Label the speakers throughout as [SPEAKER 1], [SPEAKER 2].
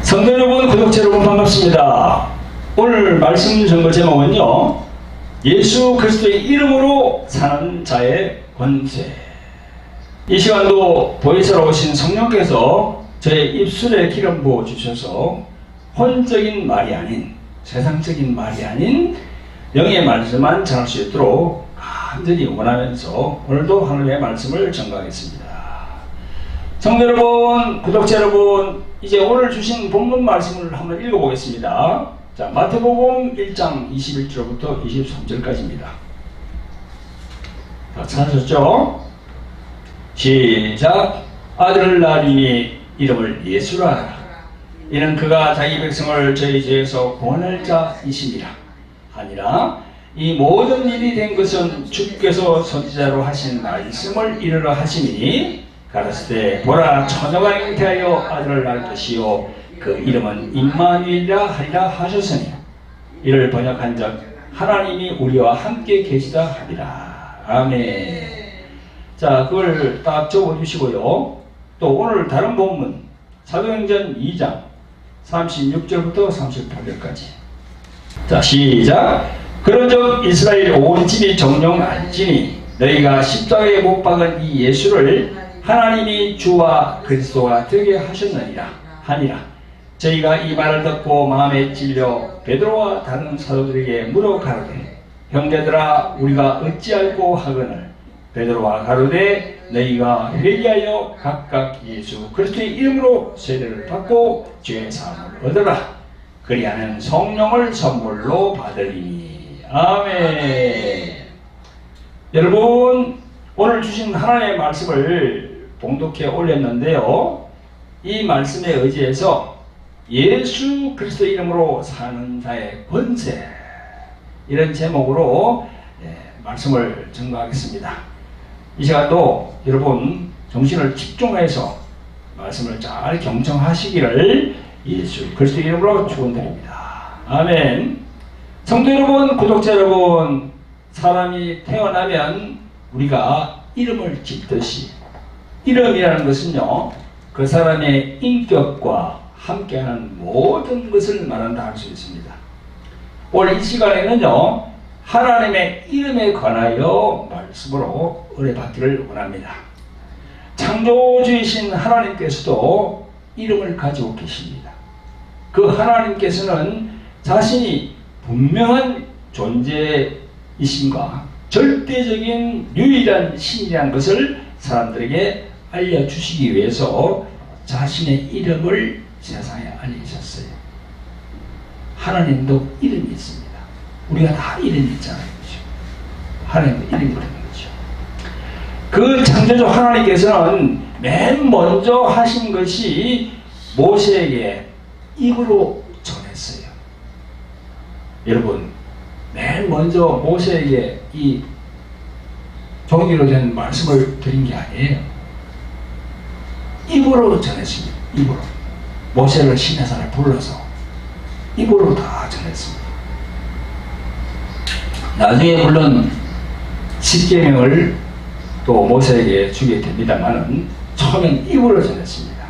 [SPEAKER 1] 성도 여러분, 구독자 여러분 반갑습니다. 오늘 말씀 전거 제목은요, 예수 그리스도의 이름으로 사는 자의 권세. 이 시간도 보혜사로 오신 성령께서 저의 입술에 기름 부어 주셔서 혼적인 말이 아닌, 세상적인 말이 아닌 영의 말씀만 전할 수 있도록 간절히 원하면서 오늘도 하나님의 말씀을 전가하겠습니다. 성도 여러분, 구독자 여러분, 이제 오늘 주신 본문 말씀을 한번 읽어보겠습니다. 자, 마태복음 1장 21절부터 23절까지입니다. 다 찾으셨죠? 시작. 아들을 낳으니 이름을 예수라 하라. 이는 그가 자기 백성을 저희 죄에서 구원할 자이심이라 하니라. 이 모든 일이 된 것은 주께서 선지자로 하신 말씀을 이루려 하심이니, 가라사대 때 보라, 처녀가 잉태하여 아들을 낳을 것이요 그 이름은 임마누엘이라 하리라 하셨으니, 이를 번역한 적 하나님이 우리와 함께 계시다 하리라. 아멘. 자, 그걸 딱 적어주시고요. 또 오늘 다른 본문 사도행전 2장 36절부터 38절까지. 자, 시작. 그런즉 이스라엘 온 집이 정령 알지니 너희가 십자가에 못 박은 이 예수를 하나님이 주와 그리스도가 되게 하셨느니라 하니라. 저희가 이 말을 듣고 마음에 찔려 베드로와 다른 사도들에게 물어 가로되, 형제들아, 우리가 어찌할꼬 하거늘. 베드로와 가로되, 너희가 회개하여 각각 예수 그리스도의 이름으로 세례를 받고 죄의 사함을 얻으라. 그리하면 성령을 선물로 받으리니. 아멘. 여러분, 오늘 주신 하나님의 말씀을 봉독해 올렸는데요, 이 말씀에 의지해서 예수 그리스도 이름으로 사는 자의 권세, 이런 제목으로 말씀을 전가하겠습니다. 이 시간도 여러분 정신을 집중해서 말씀을 잘 경청하시기를 예수 그리스도 이름으로 축원드립니다. 아멘. 성도 여러분, 구독자 여러분, 사람이 태어나면 우리가 이름을 짓듯이, 이름이라는 것은요, 그 사람의 인격과 함께하는 모든 것을 말한다 할 수 있습니다. 오늘 이 시간에는요, 하나님의 이름에 관하여 말씀으로 은혜받기를 원합니다. 창조주이신 하나님께서도 이름을 가지고 계십니다. 그 하나님께서는 자신이 분명한 존재이심과 절대적인 유일한 신이라는 것을 사람들에게 알려주시기 위해서 자신의 이름을 세상에 알리셨어요. 하나님도 이름이 있습니다. 우리가 다 이름이 있잖아요. 그렇죠? 하나님도 이름이 있는 거죠. 그 창조주 하나님께서는 맨 먼저 하신 것이 모세에게 입으로 전했어요. 여러분, 맨 먼저 모세에게 이 종이로 된 말씀을 드린 게 아니에요. 입으로 전했습니다. 입으로. 모세를 시내산에 불러서 입으로 다 전했습니다. 나중에 물론 십계명을 또 모세에게 주게 됩니다만은 처음엔 입으로 전했습니다.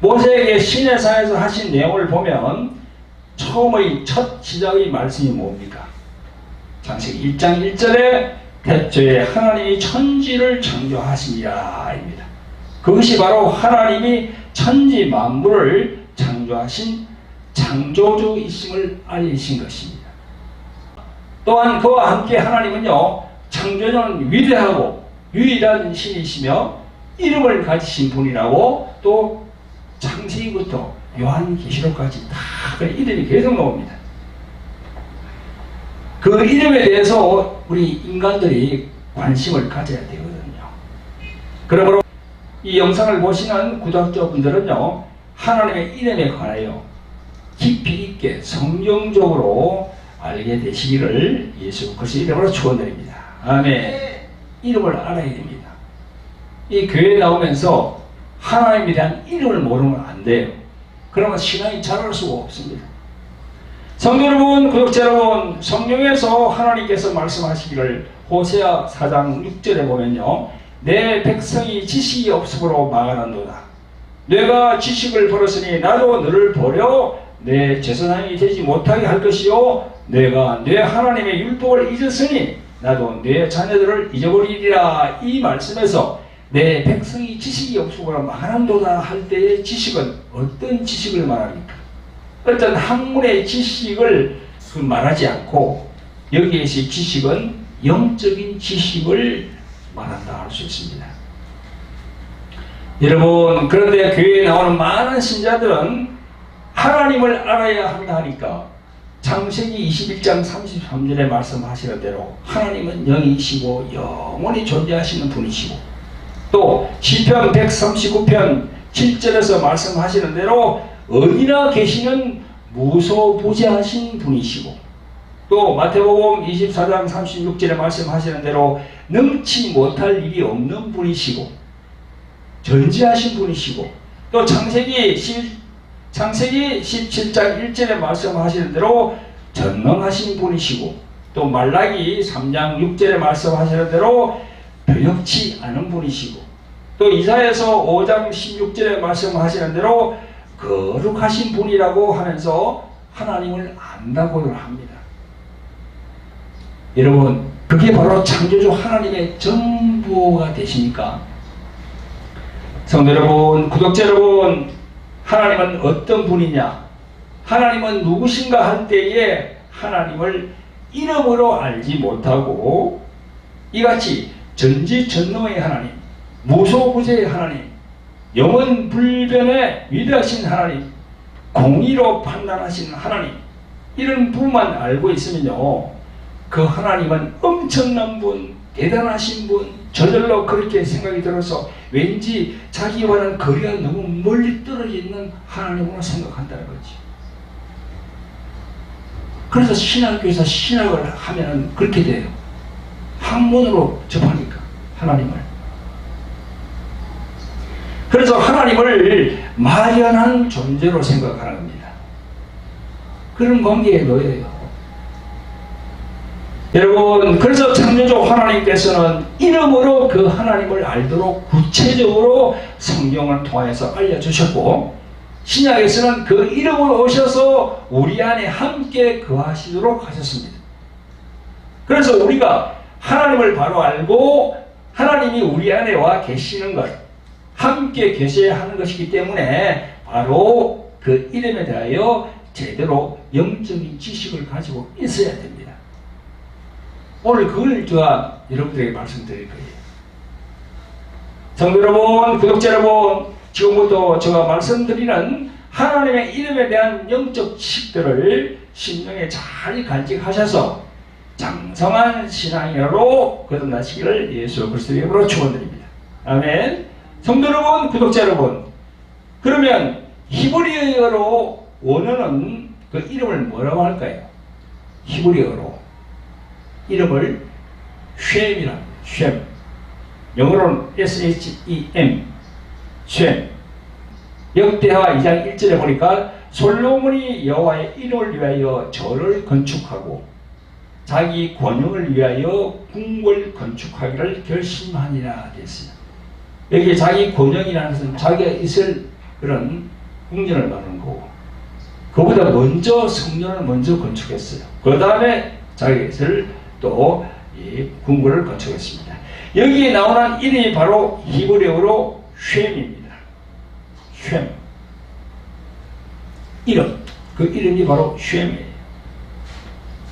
[SPEAKER 1] 모세에게 시내산에서 하신 내용을 보면 처음의 첫 시작의 말씀이 뭡니까? 창세기 1장 1절에 태초에 하나님이 천지를 창조하시니라입니다. 그것이 바로 하나님이 천지 만물을 창조하신 창조주이심을 알리신 것입니다. 또한 그와 함께 하나님은요, 창조는 위대하고 유일한 신이시며 이름을 가지신 분이라고 또 창세기부터 요한계시록까지 다 그 이름이 계속 나옵니다. 그 이름에 대해서 우리 인간들이 관심을 가져야 되거든요. 그러므로 이 영상을 보시는 구독자분들은요, 하나님의 이름에 관하여 깊이 있게 성경적으로 알게 되시기를 예수 그리스도의 이름으로 축원드립니다. 아멘. 이름을 알아야 됩니다. 이 교회에 나오면서 하나님에 대한 이름을 모르면 안 돼요. 그러면 신앙이 자랄 수가 없습니다. 성도 여러분, 구독자 여러분, 성경에서 하나님께서 말씀하시기를 호세아 4장 6절에 보면요, 내 백성이 지식이 없음으로 망하는도다. 내가 지식을 버렸으니 나도 너를 버려 내 제사장이 되지 못하게 할 것이요 내가 내 하나님의 율법을 잊었으니 나도 내 자녀들을 잊어버리리라. 이 말씀에서 내 백성이 지식이 없으거나 말한도다 할 때의 지식은 어떤 지식을 말합니까? 어떤 학문의 지식을 말하지 않고 여기에서 지식은 영적인 지식을 말한다 할 수 있습니다. 여러분, 그런데 교회에 나오는 많은 신자들은 하나님을 알아야 한다 하니까 창세기 21장 33절에 말씀하시는 대로 하나님은 영이시고 영원히 존재하시는 분이시고 또 시편 139편 7절에서 말씀하시는 대로 어디나 계시는 무소부재하신 분이시고 또 마태복음 24장 36절에 말씀하시는 대로 능치 못할 일이 없는 분이시고 전지하신 분이시고 또 창세기 17장 1절에 말씀하시는 대로 전능하신 분이시고 또 말라기 3장 6절에 말씀하시는 대로 변혁치 않은 분이시고 또 이사야서 5장 16절에 말씀하시는 대로 거룩하신 분이라고 하면서 하나님을 안다고 합니다. 여러분, 그게 바로 창조주 하나님의 전부가 되십니까? 성도 여러분, 구독자 여러분, 하나님은 어떤 분이냐? 하나님은 누구신가 할 때에 하나님을 이름으로 알지 못하고 이같이 전지전능의 하나님, 무소부재의 하나님, 영원불변의 위대하신 하나님, 공의로 판단하신 하나님, 이런 분만 알고 있으면요, 그 하나님은 엄청난 분, 대단하신 분, 저절로 그렇게 생각이 들어서 왠지 자기와는 거리가 너무 멀리 떨어져 있는 하나님으로 생각한다는 거지. 그래서 신학교에서 신학을 하면 그렇게 돼요. 학문으로 접하니까 하나님을. 그래서 하나님을 막연한 존재로 생각하는 겁니다. 그런 관계에 놓여요. 여러분, 그래서 창조주 하나님께서는 이름으로 그 하나님을 알도록 구체적으로 성경을 통해서 알려주셨고 신약에서는 그 이름으로 오셔서 우리 안에 함께 거하시도록 하셨습니다. 그래서 우리가 하나님을 바로 알고 하나님이 우리 안에 와 계시는 것, 함께 계셔야 하는 것이기 때문에 바로 그 이름에 대하여 제대로 영적인 지식을 가지고 있어야 됩니다. 오늘 그걸 제가 여러분들에게 말씀드릴 거예요. 성도 여러분, 구독자 여러분, 지금부터 제가 말씀드리는 하나님의 이름에 대한 영적 지식들을 심령에 잘 간직하셔서 장성한 신앙인으로 거듭나시기를 예수 그리스도의 이름으로 축원드립니다. 아멘. 성도 여러분, 구독자 여러분, 그러면 히브리어로 원어는 그 이름을 뭐라고 할까요? 히브리어로 이름을 쉔이라고 합니다. 쉔. 영어로는 SHEM. 쉔. 역대하 2장 1절에 보니까 솔로몬이 여호와의 이름을 위하여 절을 건축하고 자기 권능을 위하여 궁궐 건축하기를 결심하니라 됐어요. 여기 자기 권능이라는 것은 자기가 있을 그런 궁전을 말하는 거고 그보다 먼저 성전을 먼저 건축했어요. 그 다음에 자기가 있을 또 이 궁궐을 건축했습니다. 여기에 나오는 이름이 바로 히브리어로 쉔입니다. 쉔. 이름. 그 이름이 바로 쉔이에요.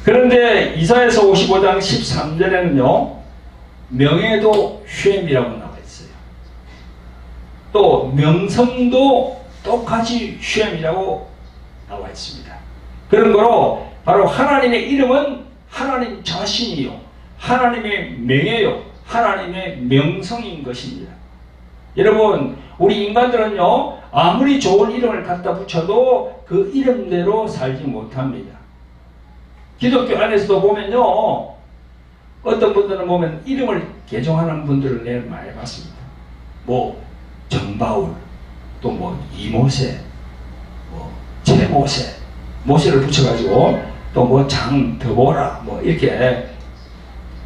[SPEAKER 1] 그런데 이사야서 55장 13절에는요, 명예도 쉔이라고 나와 있어요. 또 명성도 똑같이 쉔이라고 나와 있습니다. 그런 거로 바로 하나님의 이름은 하나님 자신이요, 하나님의 명예요, 하나님의 명성인 것입니다. 여러분, 우리 인간들은요, 아무리 좋은 이름을 갖다 붙여도 그 이름대로 살지 못합니다. 기독교 안에서도 보면요, 어떤 분들은 보면 이름을 개종하는 분들을 내가 많이 봤습니다. 뭐 정바울, 또 뭐 이모세, 뭐 제모세, 모세를 붙여가지고 또 뭐 장드보라 뭐 이렇게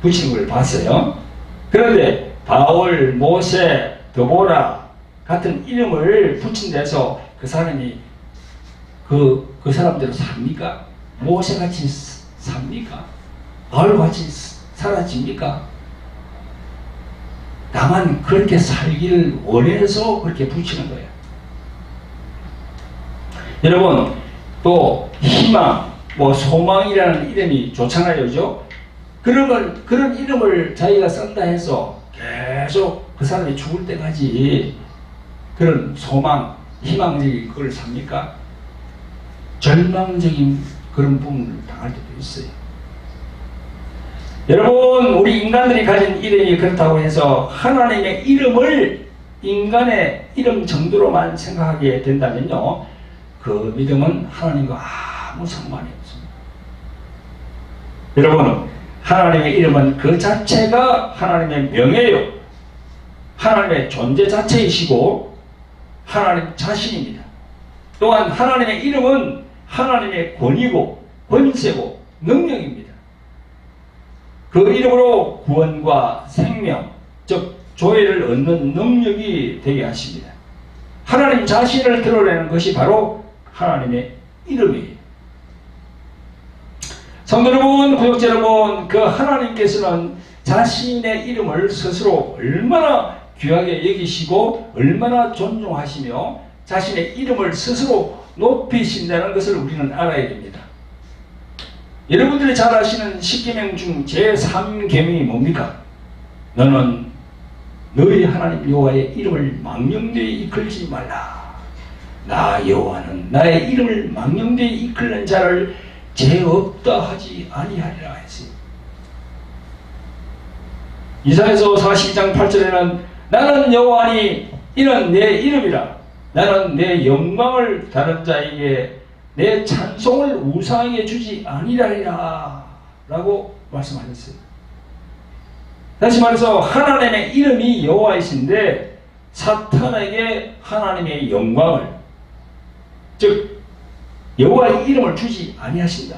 [SPEAKER 1] 붙이는 걸 봤어요. 그런데 바울, 모세, 드보라, 같은 이름을 붙인 데서 그 사람이 그 사람대로 삽니까? 모세같이 삽니까? 바울같이 사라집니까? 다만 그렇게 살기를 원해서 그렇게 붙이는 거예요. 여러분, 또 희망, 소망이라는 이름이 좋잖아요, 그죠? 그런 이름을 자기가 쓴다 해서 계속 그 사람이 죽을 때까지 그런 소망, 희망적인 그걸 삽니까? 절망적인 그런 부분을 당할 때도 있어요. 여러분, 우리 인간들이 가진 이름이 그렇다고 해서 하나님의 이름을 인간의 이름 정도로만 생각하게 된다면요, 그 믿음은 하나님과 아무 상관이 없습니다. 여러분, 하나님의 이름은 그 자체가 하나님의 명예요. 하나님의 존재 자체이시고 하나님 자신입니다. 또한 하나님의 이름은 하나님의 권위고 권세고 능력입니다. 그 이름으로 구원과 생명, 즉 조회를 얻는 능력이 되게 하십니다. 하나님 자신을 드러내는 것이 바로 하나님의 이름이에요. 성도 여러분, 구독자 여러분, 그 하나님께서는 자신의 이름을 스스로 얼마나 귀하게 여기시고 얼마나 존중하시며 자신의 이름을 스스로 높이신다는 것을 우리는 알아야 됩니다. 여러분들이 잘 아시는 십계명 중 제3계명이 뭡니까? 너는 너희 하나님 여호와의 이름을 망령되이 이끌지 말라. 나 여호와는 나의 이름을 망령되이 이끌는 자를 죄 없다 하지 아니하리라 했어요. 이사야서 42장 8절에는 나는 여호와니 이는 내 이름이라. 나는 내 영광을 다른 자에게 내 찬송을 우상에게 주지 아니하리라 라고 말씀하셨어요. 다시 말해서 하나님의 이름이 여호와이신데 사탄에게 하나님의 영광을, 즉 여호와의 이름을 주지 아니하신다.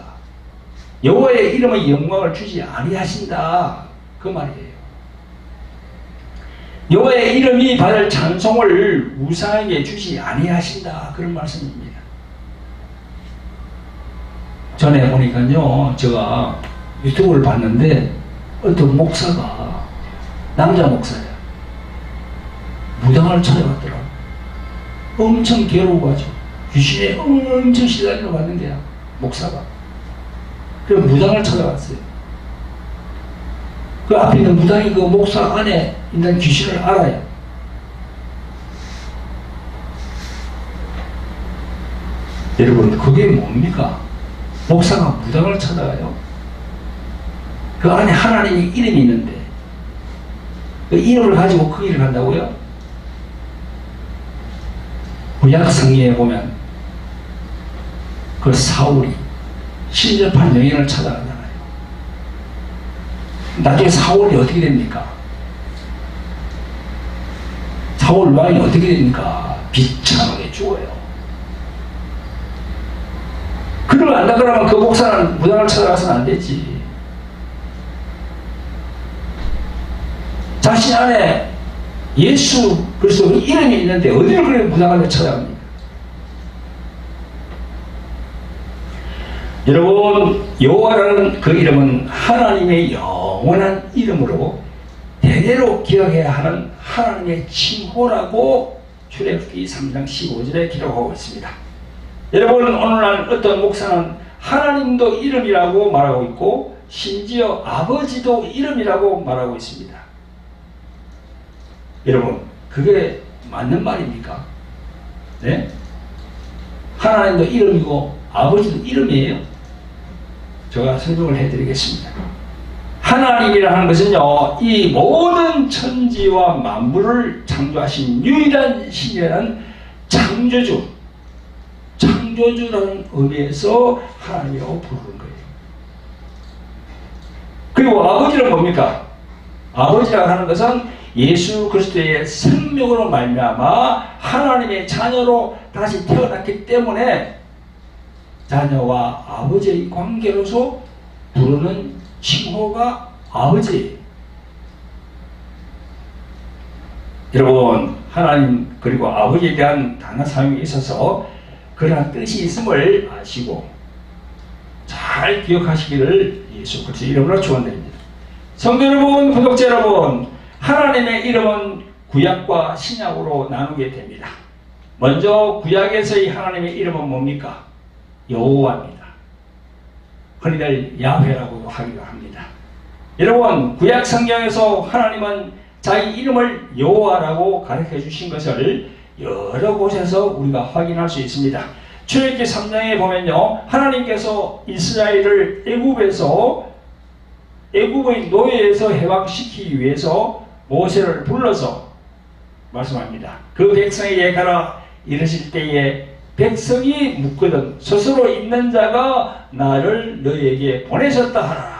[SPEAKER 1] 여호와의 이름의 영광을 주지 아니하신다. 그 말이에요. 여호와의 이름이 받을 찬송을 우상에게 주지 아니하신다. 그런 말씀입니다. 전에 보니까요, 제가 유튜브를 봤는데 어떤 목사가, 남자 목사야, 무당을 찾아갔더라고. 엄청 괴로워가지고 귀신에 엄청 시달려 받는 게야, 목사가. 그래서 무당을 찾아갔어요. 그 앞에 있는 무당이 그 목사 안에 있는 귀신을 알아요. 여러분, 그게 뭡니까? 목사가 무당을 찾아가요. 그 안에 하나님의 이름이 있는데 그 이름을 가지고 그 길을 간다고요? 구약 성경에 보면 그 사울이 신접한 여인을 찾아가잖아요. 나중에 사울이 어떻게 됩니까? 사울 왕이 어떻게 됩니까? 비참하게 죽어요. 그걸 안다 그러면 그 목사는 무당을 찾아가서는 안 되지. 자신 안에 예수 그리스도의 이름이 있는데 어디를 그렇게 무당을 찾아갑니까? 여러분, 여호와라는 그 이름은 하나님의 영원한 이름으로 대대로 기억해야 하는 하나님의 칭호라고 출애굽기 3장 15절에 기록하고 있습니다. 여러분, 오늘날 어떤 목사는 하나님도 이름이라고 말하고 있고 심지어 아버지도 이름이라고 말하고 있습니다. 여러분, 그게 맞는 말입니까? 네? 하나님도 이름이고 아버지도 이름이에요. 제가 설명을 해드리겠습니다. 하나님이라는 것은요, 이 모든 천지와 만물을 창조하신 유일한 신이라는 창조주라는 의미에서 하나님이라고 부르는 거예요. 그리고 아버지는 뭡니까? 아버지라고 하는 것은 예수 그리스도의 생명으로 말미암아 하나님의 자녀로 다시 태어났기 때문에 자녀와 아버지의 관계로서 부르는 칭호가 아버지예요. 여러분, 하나님 그리고 아버지에 대한 단어 사용에 있어서 그러한 뜻이 있음을 아시고 잘 기억하시기를 예수 그리스도의 이름으로 축원드립니다. 성도 여러분, 구독자 여러분, 하나님의 이름은 구약과 신약으로 나누게 됩니다. 먼저 구약에서의 하나님의 이름은 뭡니까? 여호와입니다. 흔히들 야훼라고도 하기도 합니다. 여러분, 구약 성경에서 하나님은 자기 이름을 여호와라고 가르쳐 주신 것을 여러 곳에서 우리가 확인할 수 있습니다. 출애굽기 3장에 보면요, 하나님께서 이스라엘을 애굽의 노예에서 해방시키기 위해서 모세를 불러서 말씀합니다. 그 백성에게 가라 이르실 때에 백성이 묻거든 스스로 있는 자가 나를 너희에게 보내셨다 하라.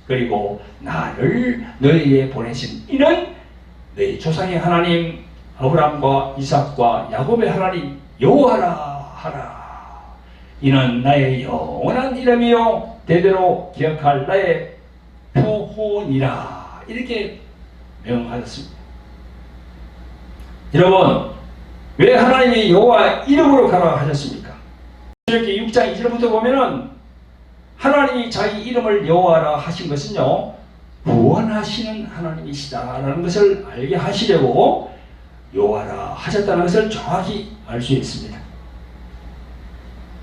[SPEAKER 1] 그리고 나를 너희에게 보내신 이는 너희 조상의 하나님 아브라함과 이삭과 야곱의 하나님 여호와라 하라. 이는 나의 영원한 이름이요 대대로 기억할 나의 표혼이라. 이렇게 명하셨습니다. 여러분, 왜 하나님이 여호와 이름으로 가라 하셨습니까? 이렇게 6장 2절부터 보면은 하나님이 자기 이름을 여호와라 하신 것은요, 구원하시는 하나님이시다라는 것을 알게 하시려고 여호와라 하셨다는 것을 정확히 알 수 있습니다.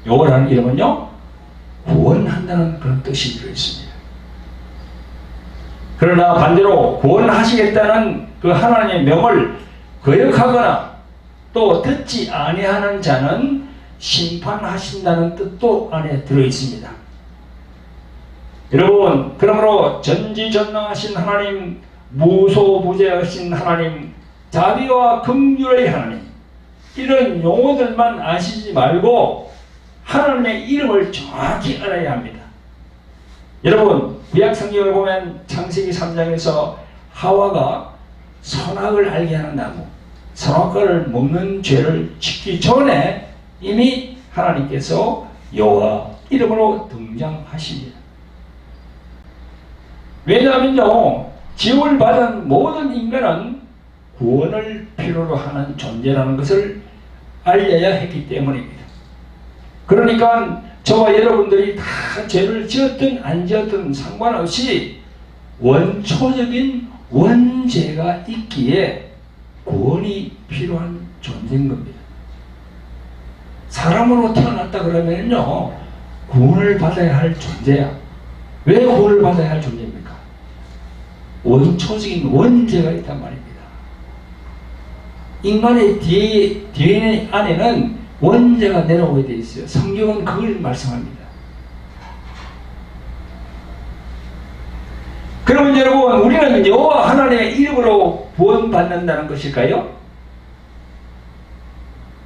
[SPEAKER 1] 여호와라는 이름은요, 구원한다는 그런 뜻이 들어있습니다. 그러나 반대로 구원하시겠다는 그 하나님의 명을 거역하거나 또 듣지 아니하는 자는 심판하신다는 뜻도 안에 들어있습니다. 여러분, 그러므로 전지전능하신 하나님, 무소부재하신 하나님, 자비와 긍휼의 하나님, 이런 용어들만 아시지 말고 하나님의 이름을 정확히 알아야 합니다. 여러분, 구약 성경을 보면 창세기 3장에서 하와가 선악을 알게 하는 나무, 선악과를 먹는 죄를 짓기 전에 이미 하나님께서 여호와 이름으로 등장하십니다. 왜냐하면요, 지옥을 받은 모든 인간은 구원을 필요로 하는 존재라는 것을 알려야 했기 때문입니다. 그러니까 저와 여러분들이 다 죄를 지었든 안 지었든 상관없이 원초적인 원죄가 있기에 구원이 필요한 존재인 겁니다. 사람으로 태어났다 그러면요, 구원을 받아야 할 존재야. 왜 구원을 받아야 할 존재입니까? 원초적인 원죄가 있단 말입니다. 인간의 DNA 안에는 원죄가 내려오게 되어 있어요. 성경은 그걸 말씀합니다. 그러면 여러분, 우리는 여호와 하나님의 이름으로 구원받는다는 것일까요?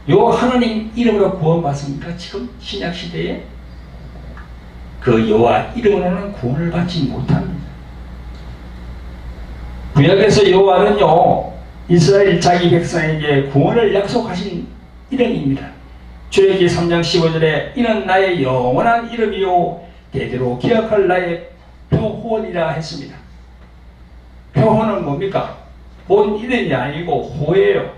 [SPEAKER 1] 여호와 하나님 이름으로 구원받습니까? 지금 신약시대에? 그 여호와 이름으로는 구원을 받지 못합니다. 구약에서 여호와는요, 이스라엘 자기 백성에게 구원을 약속하신 이름입니다. 출애굽기 3장 15절에 이는 나의 영원한 이름이요 대대로 기억할 나의 표혼이라 했습니다. 표혼은 뭡니까? 본 이름이 아니고 호예요.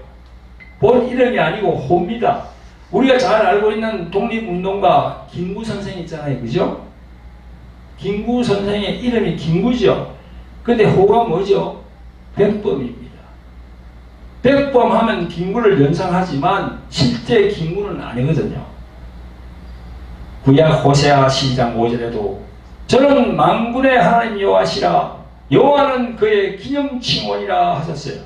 [SPEAKER 1] 본 이름이 아니고 호입니다. 우리가 잘 알고 있는 독립운동가 김구 선생 있잖아요, 그죠? 김구 선생의 이름이 김구죠. 근데 호가 뭐죠? 백범입니다. 백범하면 김구를 연상하지만 실제 김구는 아니거든요. 구약 호세아 12장 5절에도 저는 만군의 하나님 여호와시라, 여호와는 그의 기념칭원이라 하셨어요.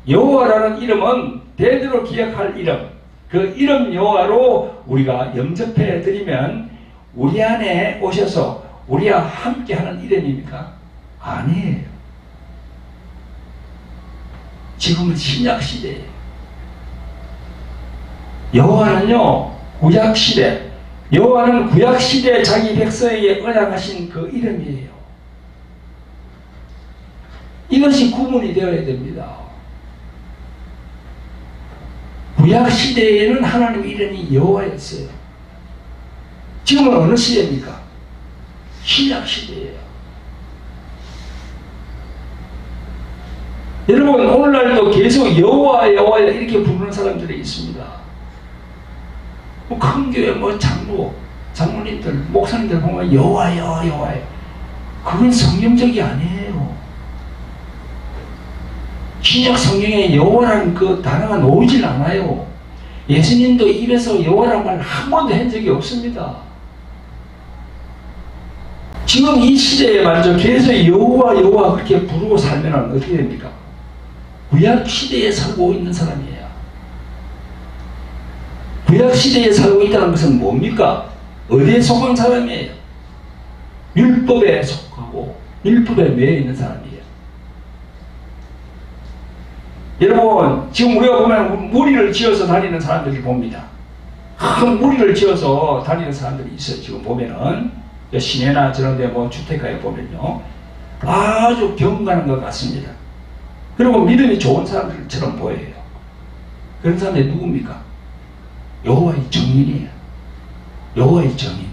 [SPEAKER 1] 여호와라는 이름은 대대로 기억할 이름, 그 이름 여호와로 우리가 영접해 드리면 우리 안에 오셔서 우리와 함께하는 이름입니까? 아니에요. 지금은 신약시대예요. 여호와는요, 구약시대, 여호와는 구약시대 자기 백성에게 언약하신 그 이름이에요. 이것이 구분이 되어야 됩니다. 구약시대에는 하나님의 이름이 여호와였어요. 지금은 어느 시대입니까? 신약시대예요. 여러분 오늘날도 계속 여호와 여호와 이렇게 부르는 사람들이 있습니다. 뭐 큰 교회 뭐 장로님들 목사님들 보면 여호와 여호와 여호와, 그건 성경적이 아니에요. 신약 성경에 여호와라는 그 단어가 나오질 않아요. 예수님도 입에서 여호와라는 말 한 번도 한 적이 없습니다. 지금 이 시대에 말이죠, 계속 여호와 여호와 그렇게 부르고 살면 어떻게 됩니까? 구약 시대에 살고 있는 사람이에요. 구약 시대에 살고 있다는 것은 뭡니까? 어디에 속한 사람이에요? 율법에 속하고 율법에 매여 있는 사람이에요. 여러분 지금 우리가 보면 무리를 지어서 다니는 사람들을 봅니다. 큰 무리를 지어서 다니는 사람들이 있어요. 지금 보면은 시내나 저런데 뭐 주택가에 보면요, 아주 경건한 것 같습니다. 그리고 믿음이 좋은 사람들처럼 보여요. 그런 사람이 누굽니까? 여호와의 정인이에요. 여호와의 정인.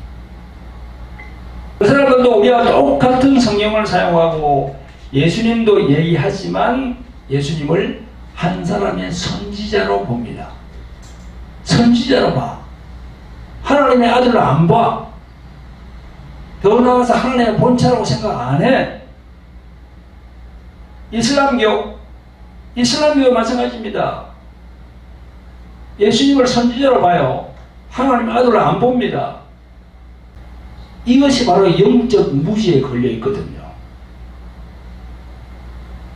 [SPEAKER 1] 그 사람들도 우리와 똑같은 성경을 사용하고 예수님도 얘기하지만 예수님을 한 사람의 선지자로 봅니다. 선지자로 봐. 하나님의 아들을 안 봐. 더 나아가서 하나님의 본체라고 생각 안 해. 이슬람교 마찬가지입니다. 예수님을 선지자로 봐요. 하나님의 아들을 안 봅니다. 이것이 바로 영적 무지에 걸려 있거든요.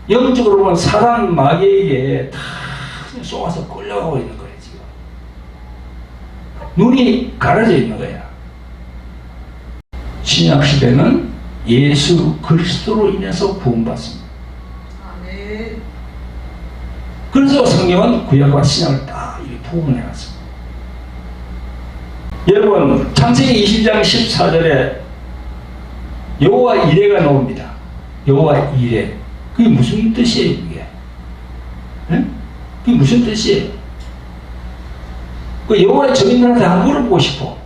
[SPEAKER 1] 영적으로 보면 사단 마귀에게 다 쏘아서 끌려가고 있는 거예요. 지금 눈이 가려져 있는 거야. 신약 시대는 예수 그리스도로 인해서 구원받습니다. 아멘. 그래서 성경은 구약과 신약을 다 부분해 놨습니다. 여러분 창세기 20장 14절에 여호와 이레가 나옵니다. 여호와 이레. 그게 무슨 뜻이에요? 그게? 네? 그게 무슨 뜻이에요? 그 여호와의 정인들한테 한번 물어보고 싶어.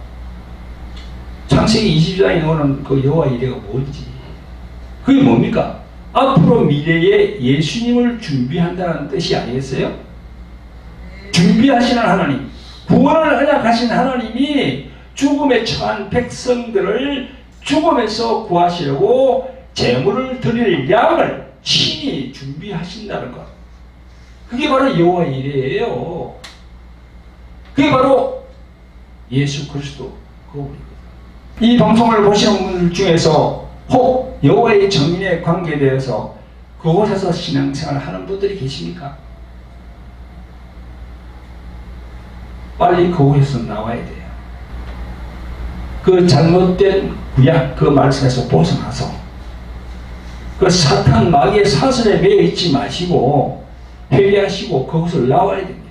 [SPEAKER 1] 창세기 20장에 나오는 그 여호와 이레가 뭔지. 그게 뭡니까? 앞으로 미래에 예수님을 준비한다는 뜻이 아니겠어요? 준비하시는 하나님, 구원을 허락하신 하나님이 죽음에 처한 백성들을 죽음에서 구하시려고 제물을 드릴 양을 친히 준비하신다는 것. 그게 바로 여호와 이레예요. 그게 바로 예수 그리스도 그분이거든요. 이 방송을 보시는 분들 중에서 혹 여호와의 정인의 관계에 대해서 그곳에서 신앙생활을 하는 분들이 계십니까? 빨리 그곳에서 나와야 돼요. 그 잘못된 구약 그 말씀에서 벗어나서 그 사탄 마귀의 사슬에 매여 있지 마시고 회개하시고 그것을 나와야 됩니다.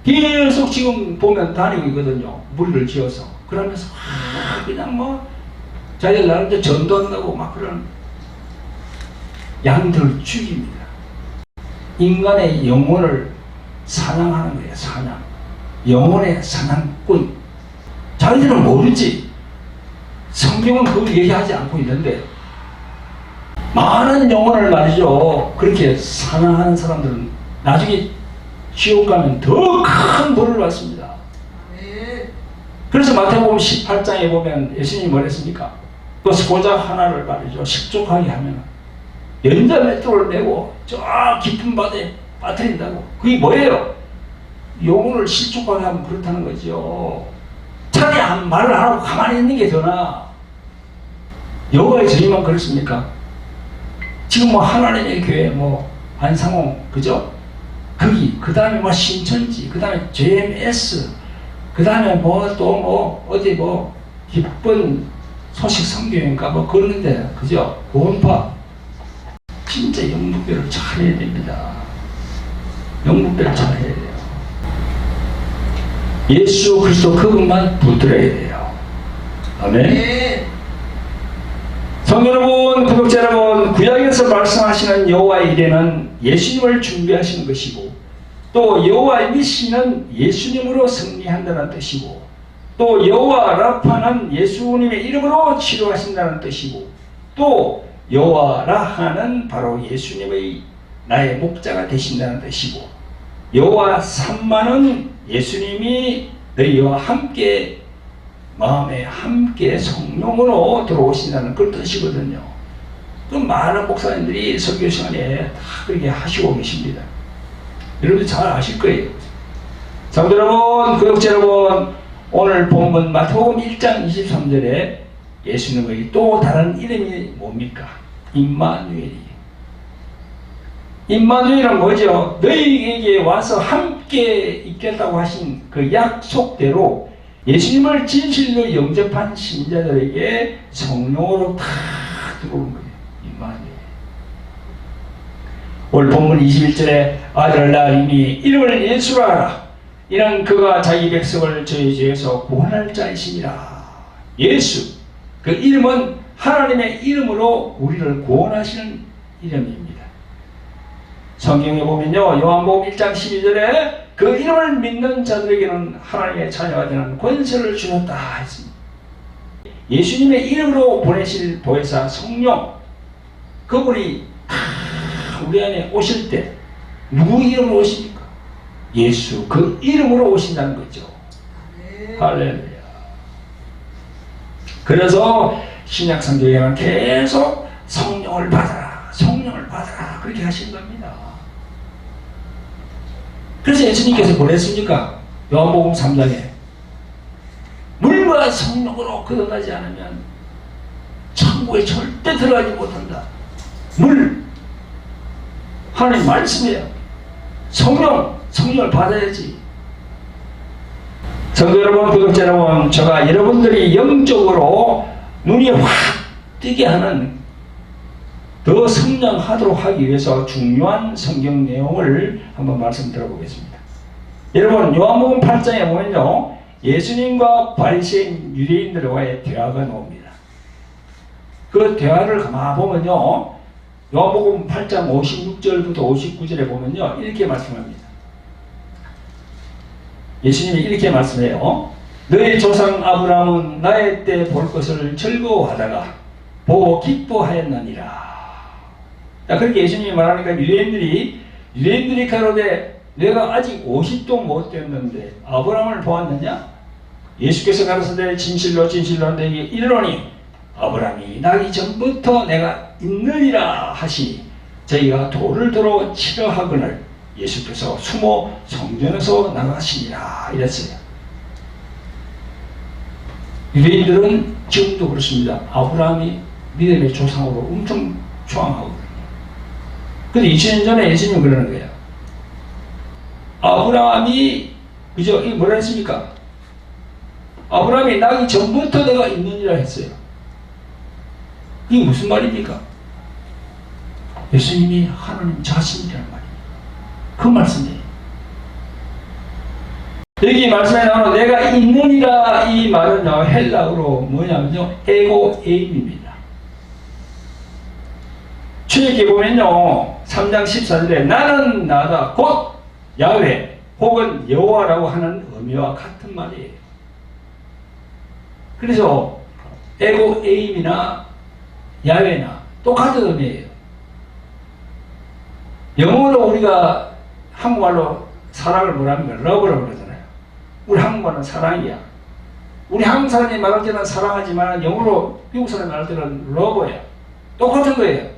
[SPEAKER 1] 계속 지금 보면 다니고 있거든요. 무리를 지어서. 그러면서 그냥 뭐 자기들 나름대로 전도한다고 막 그런 양들을 죽입니다. 인간의 영혼을 사냥하는 거예요. 사냥. 영혼의 사냥꾼. 자기들은 모르지. 성경은 그걸 얘기하지 않고 있는데 많은 영혼을 말이죠, 그렇게 사냥하는 사람들은 나중에 지옥 가면 더 큰 벌을 받습니다. 그래서 마태복음 18장에 보면 예수님이 뭐랬습니까? 그 소자 하나를 말이죠, 식족하게 하면 연자 맷돌을 메고 저 깊은 바다에 빠뜨린다고. 그게 뭐예요? 영혼을 실족하게 하면 그렇다는 거죠. 차라리 말을 안 하고 가만히 있는 게 더 나아. 여호와의 정의만 그렇습니까? 지금 뭐 하나님의 교회 뭐 안상홍 그죠? 거기 그 다음에 뭐 신천지 그 다음에 JMS 그 다음에 뭐 또 뭐 어디 뭐 기쁜 소식 성교인가 뭐 그러는데 그죠? 구원파 진짜 영분별을 잘해야 됩니다. 영분별을 잘해야 돼요. 예수 그리스도 그것만 붙들어야 돼요. 아멘. 네. 성도 여러분, 구독자 여러분, 구약에서 말씀하시는 여호와의 이레는 예수님을 준비하시는 것이고, 또 여호와의 니시는 예수님으로 승리한다는 뜻이고, 또 여호와 라파는 예수님의 이름으로 치료하신다는 뜻이고, 또 여호와 라하는 바로 예수님의 나의 목자가 되신다는 뜻이고, 여호와 삼마는 예수님이 너희와 함께 마음에 함께 성령으로 들어오신다는 그 뜻이거든요. 그 많은 목사님들이 설교 시간에 다 그렇게 하시고 계십니다. 여러분들 잘 아실 거예요. 성도 여러분, 구독자 여러분, 오늘 본문 마태복음 1장 23절에 예수님의 또 다른 이름이 뭡니까? 임마누엘이에요. 임마누엘은 뭐죠? 너희에게 와서 함께 있겠다고 하신 그 약속대로 예수님을 진실로 영접한 신자들에게 성령으로 다 들어오는 거예요. 임마누엘. 오늘 본문 21절에 아들을 낳으니 이름을 예수라 하라. 이는 그가 자기 백성을 저희 죄에서 구원할 자이시니라. 예수, 그 이름은 하나님의 이름으로 우리를 구원하시는 이름입니다. 성경에 보면요, 요한복음 1장 12절에 그 이름을 믿는 자들에게는 하나님의 자녀가 되는 권세를 주셨다 했습니다. 예수님의 이름으로 보내실 보혜사 성령, 그분이 우리 안에 오실 때 누구 이름으로 오십니까? 예수, 그 이름으로 오신다는 거죠. 할렐루야. 그래서 신약 성경에는 계속 성령을 받아라, 성령을 받아라 그렇게 하신 겁니다. 그래서 예수님께서 보냈습니까? 요한복음 3장에 물과 성령으로 거듭나지 않으면 천국에 절대 들어가지 못한다. 물, 하나님 말씀이에요. 성령을 받아야지. 성도 여러분, 구독자 여러분, 제가 여러분들이 영적으로 눈이 확 뜨게 하는, 더 성장하도록 하기 위해서 중요한 성경 내용을 한번 말씀 들어보겠습니다. 여러분, 요한복음 8장에 보면요, 예수님과 바리새인 유대인들과의 대화가 나옵니다. 그 대화를 가만 보면요, 요한복음 8장 56절부터 59절에 보면요, 이렇게 말씀합니다. 예수님이 이렇게 말씀해요. 너희 조상 아브라함은 나의 때 볼 것을 즐거워하다가 보고 기뻐하였나니라. 그렇게 예수님이 말하니까 유대인들이 가로되 내가 아직 50도 못 되었는데 아브라함을 보았느냐? 예수께서 가로사대 진실로 진실로 너희에게 이르노니 아브라함이 나기 전부터 내가 있느니라 하시니 저희가 돌을 들어 치려 하거늘 예수께서 숨어 성전에서 나가시니라 이랬어요. 유대인들은 지금도 그렇습니다. 아브라함이 믿음의 조상으로 엄청 좋아하거든요. 근데 2000년 전에 예수님은 그러는 거예요. 아브라함이 그죠? 이게 뭐라 했습니까? 아브라함이 나기 전부터 내가 있느니라 했어요. 이게 무슨 말입니까? 예수님이 하나님 자신이라는 말입니다. 그 말씀이에요. 여기 말씀에 나오는 내가 있느니라 이 말은요, 헬라어로 뭐냐면요, 에고 에임입니다. 출애굽기 보면요, 3장 14절에 나는 나다 곧 야훼 혹은 여호와라고 하는 의미와 같은 말이에요. 그래서 에고 에임이나 야훼나 똑같은 의미예요. 영어로 우리가 한국말로 사랑을 뭐라는가? 러브라고 그러잖아요. 우리 한국말은 사랑이야. 우리 한국 사람이 말할 때는 사랑하지만 영어로 미국 사람이 말할 때는 러브야. 똑같은 거예요.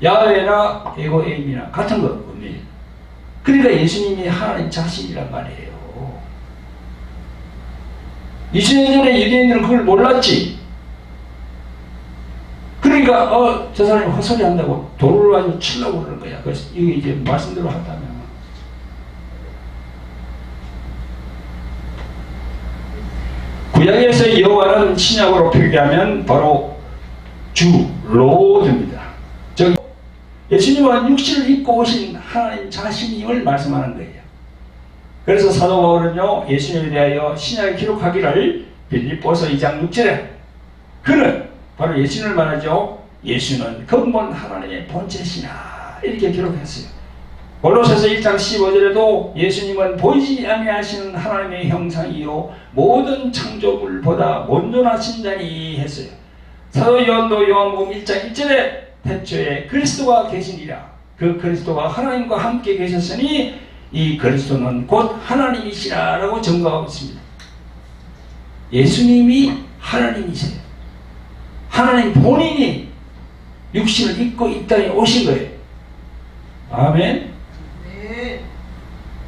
[SPEAKER 1] 야훼나 에고 에임이나 같은 거 의미예요. 그러니까 예수님이 하나님 자신이란 말이에요. 20년 전에 유대인들은 그걸 몰랐지. 그러니까 저 사람이 헛소리 한다고 돌을 가지고 치려고 그러는 거야. 그래서 이게 이제 말씀대로 한다면 구약에서 여호와는 신약으로 표기하면 바로 주 로드입니다. 즉 예수님은 육신을 입고 오신 하나님 자신임을 말씀하는 거예요. 그래서 사도 바울은요, 예수님에 대하여 신약에 기록하기를 빌립보서 2장 6절에 그는 바로 예수님을 말하죠. 예수는 근본 하나님의 본체시나 이렇게 기록했어요. 골로새서 1장 15절에도 예수님은 보이지 아니하시는 하나님의 형상이요 모든 창조물보다 온전하신 자니 했어요. 사도 요한도 요한복음 1장 1절에 태초에 그리스도가 계시니라. 그 그리스도가 하나님과 함께 계셨으니 이 그리스도는 곧 하나님이시라 라고 증거하고 있습니다. 예수님이 하나님이세요. 하나님 본인이 육신을 입고 이 땅에 오신 거예요. 아멘.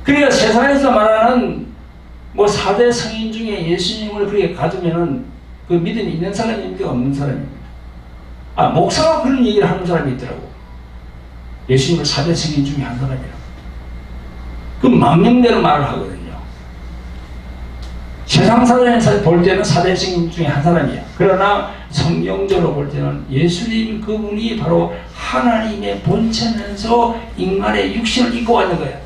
[SPEAKER 1] 그러니까 세상에서 말하는 뭐 4대 성인 중에 예수님을 그렇게 가두면은 그 믿음이 있는 사람입니까? 없는 사람입니까? 목사가 그런 얘기를 하는 사람이 있더라고. 예수님을 4대 성인 중에 한 사람이라고. 그 망령대로 말을 하거든요. 세상 사람에서 볼 때는 4대 성인 중에 한 사람이야. 그러나 성경적으로 볼 때는 예수님 그분이 바로 하나님의 본체면서 인간의 육신을 입고 왔는 거야.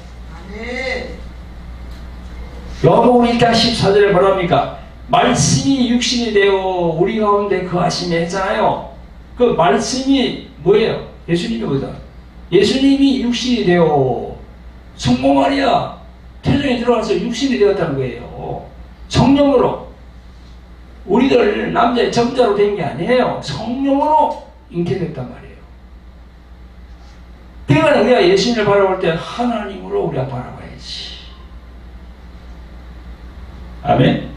[SPEAKER 1] 요한복음 1장 14절에 뭐랍니까? 말씀이 육신이 되어 우리 가운데 거하시며 했잖아요. 그 말씀이 뭐예요? 예수님이거든. 예수님이 육신이 되어 성모 마리아 태중에 들어가서 육신이 되었다는 거예요. 성령으로. 우리들 남자의 정자로 된 게 아니에요. 성령으로 잉태됐단 말이에요. 그러니까 우리가 예수님을 바라볼 때 하나님으로 우리가 바라봐야지. 아멘.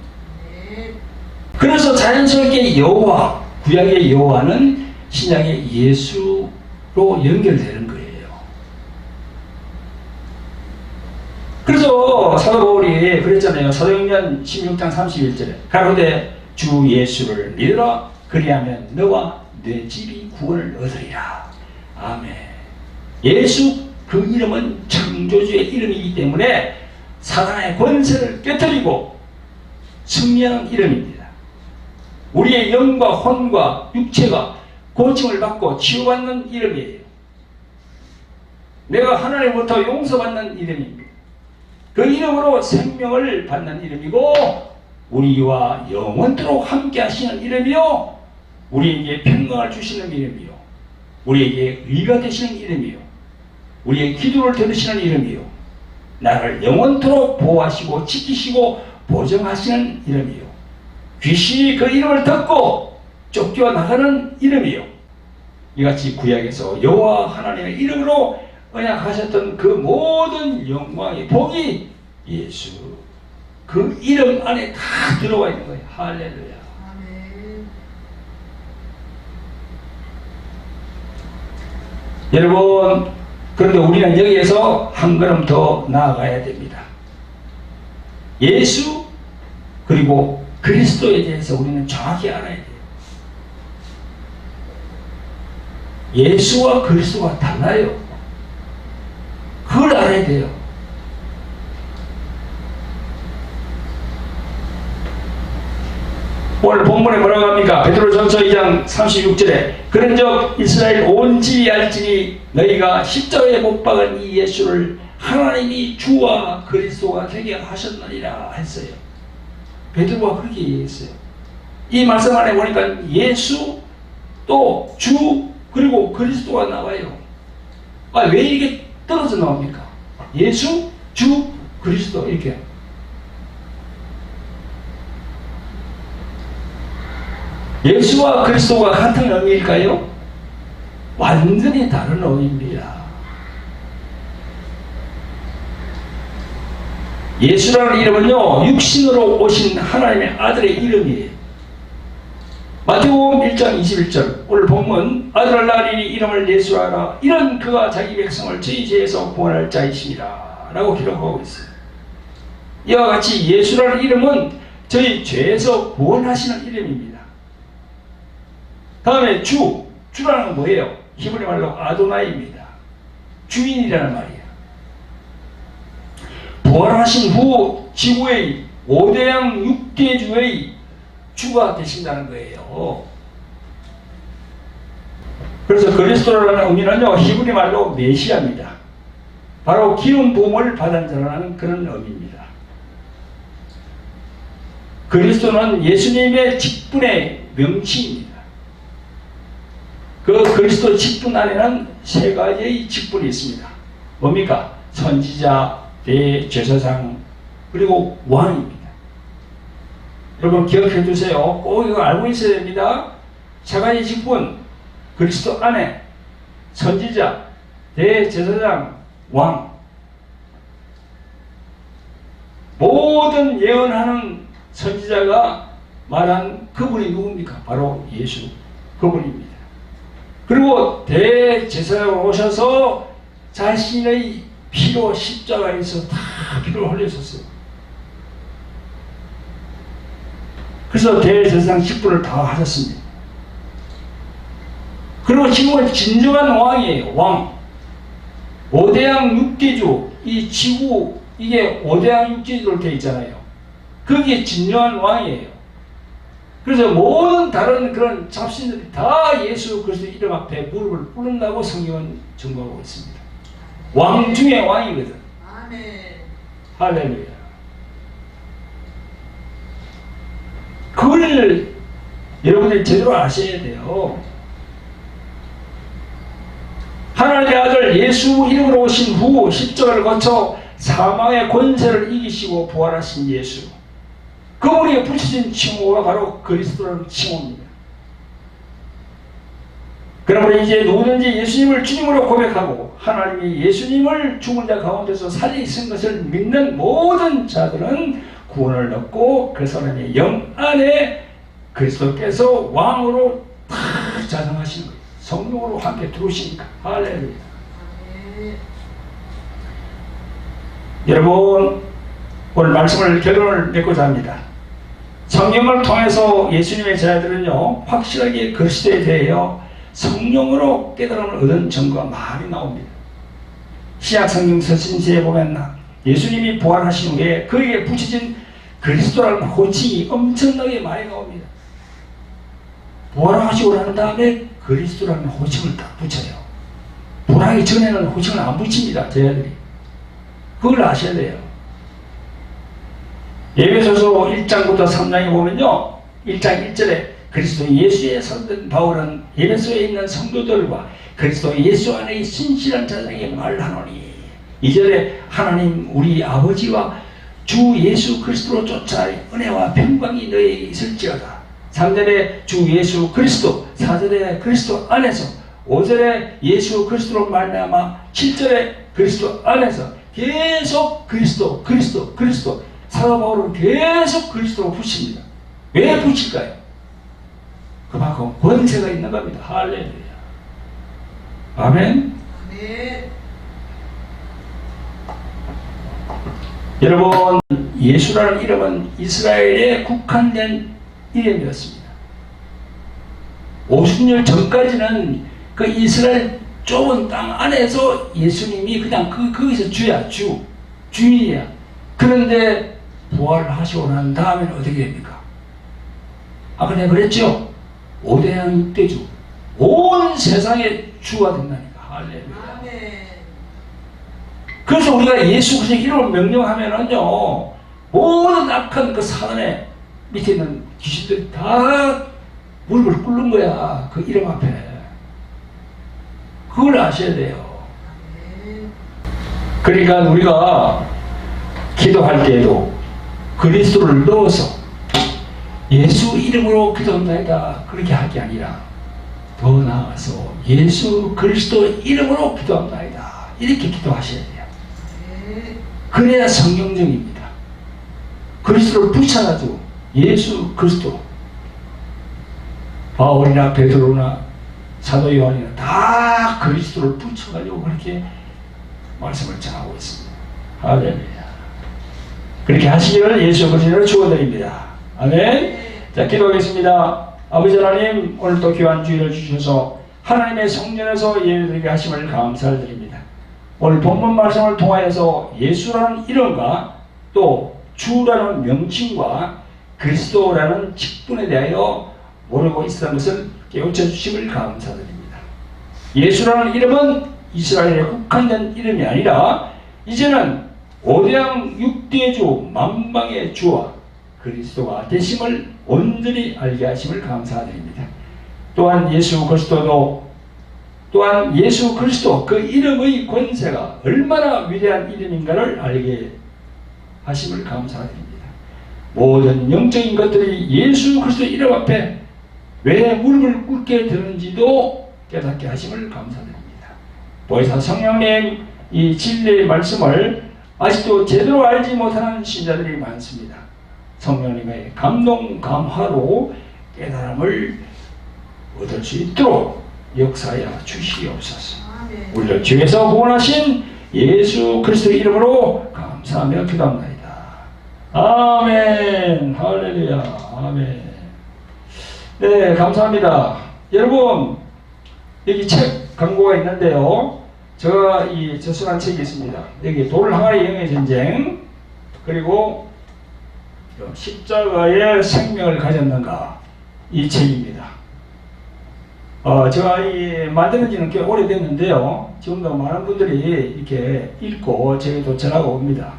[SPEAKER 1] 그래서 자연스럽게 여호와, 구약의 여호와는 신약의 예수로 연결되는 거예요. 그래서 사도 바울이 그랬잖아요. 사도행전 16장 31절에 가로되 주 예수를 믿으라. 그리하면 너와 내 집이 구원을 얻으리라. 아멘. 예수 그 이름은 창조주의 이름이기 때문에 사단의 권세를 깨뜨리고 승리하는 이름입니다. 우리의 영과 혼과 육체가 고침을 받고 치유받는 이름이에요. 내가 하나님으로부터 용서받는 이름입니다. 그 이름으로 생명을 받는 이름이고 우리와 영원토록 함께 하시는 이름이요, 우리에게 평강을 주시는 이름이요, 우리에게 의가 되시는 이름이요, 우리의 기도를 들으시는 이름이요, 나를 영원토록 보호하시고 지키시고 보정하시는 이름이요, 귀신이 그 이름을 듣고 쫓겨 나가는 이름이요. 이같이 구약에서 여호와 하나님의 이름으로 언약하셨던 그 모든 영광의 복이 예수 그 이름 안에 다 들어와 있는 거예요. 할렐루야. 여러분, 그런데 우리는 여기에서 한 걸음 더 나아가야 됩니다. 예수 그리고 그리스도에 대해서 우리는 정확히 알아야 돼요. 예수와 그리스도가 달라요. 그걸 알아야 돼요. 오늘 본문에 뭐라고 합니까? 베드로전서 2장 36절에 그런즉 이스라엘 온 집이 알지니 너희가 십자가에 못 박은 이 예수를 하나님이 주와 그리스도가 되게 하셨느니라 했어요. 베드로가 그렇게 얘기했어요. 이 말씀 안에 보니까 예수 또 주 그리고 그리스도가 나와요. 왜 이게 떨어져 나옵니까? 예수, 주, 그리스도 이렇게. 예수와 그리스도가 같은 의미일까요? 완전히 다른 의미입니다. 예수라는 이름은요, 육신으로 오신 하나님의 아들의 이름이에요. 마태복음 1장 21절 오늘 본문 아들을 낳으리니 이름을 예수라 하라. 이런 그가 자기 백성을 저희 죄에서 구원할 자이시니라 라고 기록하고 있어요. 이와 같이 예수라는 이름은 저희 죄에서 구원하시는 이름입니다. 다음에 주라는 건 뭐예요? 히브리 말로 아도나이입니다. 주인이라는 말이에요. 부활하신 후 지구의 5대양 6대주의 주가 되신다는 거예요. 그래서 그리스도라는 의미는요, 히브리 말로 메시아입니다. 바로 기름 부음을 받은 자라는 그런 의미입니다. 그리스도는 예수님의 직분의 명칭입니다. 그 그리스도 직분 안에는 세 가지의 직분이 있습니다. 뭡니까? 선지자, 대제사장, 그리고 왕입니다. 여러분 기억해 두세요. 꼭 이거 알고 있어야 됩니다. 세 가지 직분, 그리스도 안에 선지자, 대제사장, 왕, 모든 예언하는 선지자가 말한 그분이 누굽니까? 바로 예수 그분입니다. 그리고 대제사장으로 오셔서 자신의 피로 십자가에서 다 피를 흘렸었어요. 그래서 대제사장 직분을 다 하셨습니다. 그리고 지금은 진정한 왕이에요. 왕. 5대양 6대주, 이 지구, 이게 5대양 6대주로 되어 있잖아요. 그게 진정한 왕이에요. 그래서 모든 다른 그런 잡신들이 다 예수 그리스도 이름 앞에 무릎을 꿇는다고 성경은 증거하고 있습니다. 왕 중에 왕이거든. 아멘. 할렐루야. 그걸 여러분들이 제대로 아셔야 돼요. 하나님의 아들 예수 이름으로 오신 후 십자가를 거쳐 사망의 권세를 이기시고 부활하신 예수, 그분에게 붙여진 칭호가 바로 그리스도라는 칭호입니다. 그러므로 이제 누구든지 예수님을 주님으로 고백하고 하나님이 예수님을 죽은 자 가운데서 살리신 것을 믿는 모든 자들은 구원을 얻고 그 사람의 영 안에 그리스도께서 왕으로 다 자정하시는 거예요. 성령으로 함께 들어오시니까. 할렐루야. 여러분, 오늘 말씀을 결론을 맺고자 합니다. 성경을 통해서 예수님의 제자들은요, 확실하게 그리스도에 대하여 성령으로 깨달음을 얻은 증거가 많이 나옵니다. 신약 성경 서신지에 보면 예수님이 부활하신 후에 그에게 붙여진 그리스도라는 호칭이 엄청나게 많이 나옵니다. 부활하시고 난 다음에 그리스도라는 호칭을 딱 붙여요. 부활하기 전에는 호칭을 안 붙입니다. 제자들이. 그걸 아셔야 돼요. 에베소서 1장부터 3장에 보면요, 1장 1절에 그리스도 예수의 선된 바울은 에베소에 있는 성도들과 그리스도 예수 안에 신실한 자들에게 말하노니, 2절에 하나님 우리 아버지와 주 예수 그리스도로 쫓아 은혜와 평강이 너희에게 있을지어다. 3절에 주 예수 그리스도, 4절에 그리스도 안에서, 5절에 예수 그리스도로 말미암아, 7절에 그리스도 안에서 계속 그리스도, 그리스도, 그리스도. 사도 바울은 계속 그리스도로 붙입니다. 왜 붙일까요? 그만큼 권세가 있는 겁니다. 할렐루야. 아멘. 아멘. 여러분, 예수라는 이름은 이스라엘에 국한된 이름이었습니다. 50년 전까지는 그 이스라엘 좁은 땅 안에서 예수님이 그냥 거기서 주야, 주인이야. 그런데 부활하시고 난 다음에는 어떻게 됩니까? 아까 내가 그랬죠? 5대양 6대주, 온 세상의 주가 된다니까. 할렐루야. 그래서 우리가 예수 그리스도 이름을 명령하면은요, 모든 악한 그 사단의 밑에 있는 귀신들이 다 무릎을 꿇는 거야. 그 이름 앞에. 그걸 아셔야 돼요. 그러니까 우리가 기도할 때에도 그리스도를 넣어서 예수 이름으로 기도한다이다, 그렇게 할 게 아니라 더 나아가서 예수 그리스도 이름으로 기도한다이다, 이렇게 기도하셔야 돼요. 그래야 성경적입니다. 그리스도를 붙여가지고 예수 그리스도, 바울이나 베드로나 사도 요한이나 다 그리스도를 붙여가지고 그렇게 말씀을 전하고 있습니다. 할렐루야. 그렇게 하시기를 예수 그리스도로 축원드립니다. 아멘. 자, 기도하겠습니다. 아버지 하나님, 오늘도 귀한 주일을 주셔서 하나님의 성전에서 예배드리게 하심을 감사를 드립니다. 오늘 본문 말씀을 통하여서 예수라는 이름과 또 주라는 명칭과 그리스도라는 직분에 대하여 모르고 있었던 것을 깨우쳐 주심을 감사드립니다. 예수라는 이름은 이스라엘에 국한된 이름이 아니라 이제는 5대양 6대주 만방의 주와 그리스도가 되심을 온전히 알게 하심을 감사드립니다. 또한 예수 그리스도 그 이름의 권세가 얼마나 위대한 이름인가를 알게 하심을 감사드립니다. 모든 영적인 것들이 예수 그리스도 이름 앞에 왜 무릎을 꿇게 되는지도 깨닫게 하심을 감사드립니다. 보혜사 성령님 이 진리의 말씀을 아직도 제대로 알지 못하는 신자들이 많습니다. 성령님의 감동 감화로 깨달음을 얻을 수 있도록 역사하여 주시옵소서. 우리를 주에서 구원하신 예수 그리스도의 이름으로 감사하며 기도합니다. 아멘. 할렐루야. 아멘. 네, 감사합니다. 여러분, 여기 책 광고가 있는데요. 제가 이 저술한 책이 있습니다. 여기 돌 항아리 영의 전쟁, 그리고 십자가의 생명을 가졌는가, 이 책입니다. 제가 이 만드는 지는 꽤 오래됐는데요. 지금도 많은 분들이 이렇게 읽고 제게도 전화가 옵니다.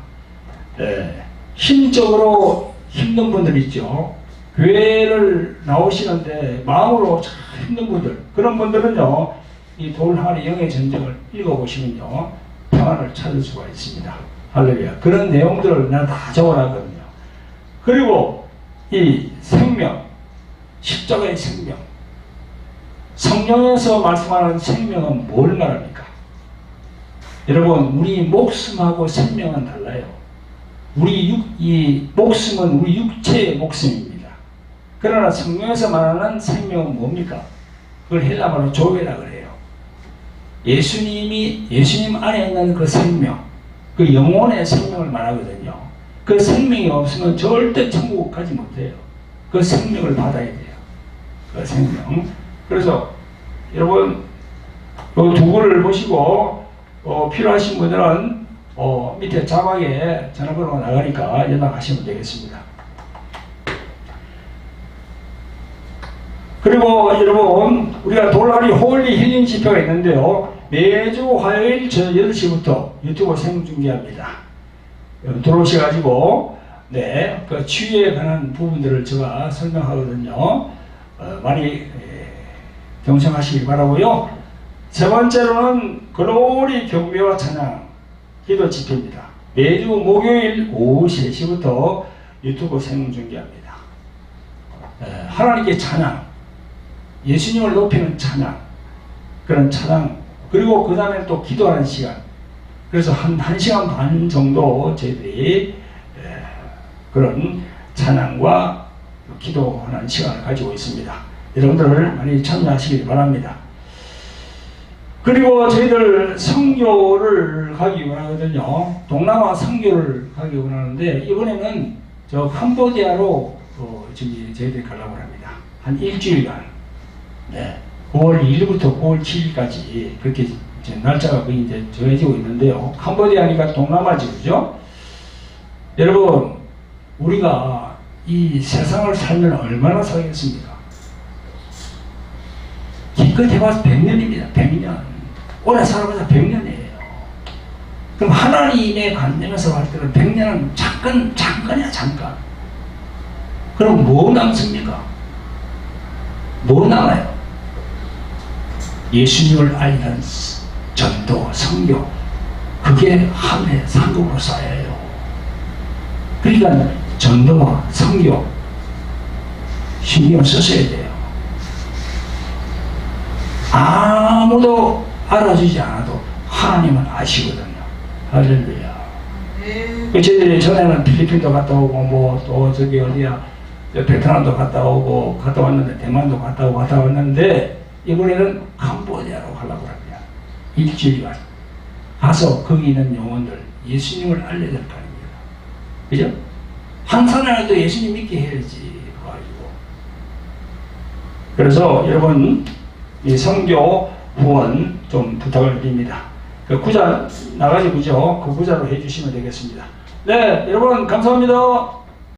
[SPEAKER 1] 심적으로 힘든 분들 있죠. 교회를 나오시는데 마음으로 참 힘든 분들, 그런 분들은요, 이 돌 항아리 영의 전쟁을 읽어보시면요, 평안을 찾을 수가 있습니다. 할렐루야. 그런 내용들을 내가 다 적어놨거든요. 그리고 이 생명, 십자가의 생명, 성령에서 말씀하는 생명은 뭘 말합니까? 여러분, 우리 목숨하고 생명은 달라요. 이 목숨은 우리 육체의 목숨입니다. 그러나 성령에서 말하는 생명은 뭡니까? 그걸 헬라말로 조베라 그래요. 예수님 안에 있는 그 생명, 그 영혼의 생명을 말하거든요. 그 생명이 없으면 절대 천국 가지 못해요. 그 생명을 받아야 돼요. 그 생명. 그래서 여러분, 이 두 글을 보시고 필요하신 분들은 밑에 자막에 전화번호가 나가니까 연락하시면 되겠습니다. 그리고 여러분, 우리가 돌아리 홀리 힐링 집회가 있는데요. 매주 화요일 저녁 8시부터 유튜브 생중계합니다. 들어오셔가지고 그 치유에 관한 부분들을 제가 설명하거든요. 많이 경청하시길 바라고요. 세 번째로는 글로리 경배와 찬양 기도 집회입니다. 매주 목요일 오후 3시부터 유튜브 생중계합니다. 하나님께 찬양, 예수님을 높이는 찬양, 그런 찬양, 그리고 그 다음에 또 기도하는 시간. 그래서 한 1시간 반 정도 저희들이 그런 찬양과 기도하는 시간을 가지고 있습니다. 여러분들 많이 참여하시길 바랍니다. 그리고 저희들 선교를 가기 원하거든요. 동남아 선교를 가기 원하는데, 이번에는 저 캄보디아로 저희들이 가려고 합니다. 한 일주일간. 9월 2일부터 9월 7일까지 그렇게 이제 날짜가 거의 이제 정해지고 있는데요. 캄보디아니까 동남아지, 그죠? 여러분, 우리가 이 세상을 살면 얼마나 살겠습니까? 기껏 해봐서 100년입니다. 100년. 오래 살아봐서 100년이에요. 그럼 하나님의 관점에서 할 때는 100년은 잠깐이야, 잠깐. 그럼 뭐 남습니까? 뭐 남아요? 예수님을 알리는 전도, 선교, 그게 한 해 상급으로 쌓여요. 그러니까 전도와 선교 신경 쓰셔야 돼요. 아무도 알아주지 않아도 하나님은 아시거든요. 할렐루야. 저희들이 전에는 필리핀도 갔다 오고 또 저기 어디야 베트남도 갔다 왔는데, 대만도 갔다 왔는데, 이번에는 캄보디아로 가려고 합니다. 일주일간 가서 거기 있는 영혼들 예수님을 알려야 될 거 아닙니까? 그죠? 항상이라도 예수님 믿게 해야지. 그래서 여러분, 이 선교 후원 좀 부탁을 드립니다. 그 구자 나가지 구죠? 그 구자로 해주시면 되겠습니다. 네, 여러분 감사합니다.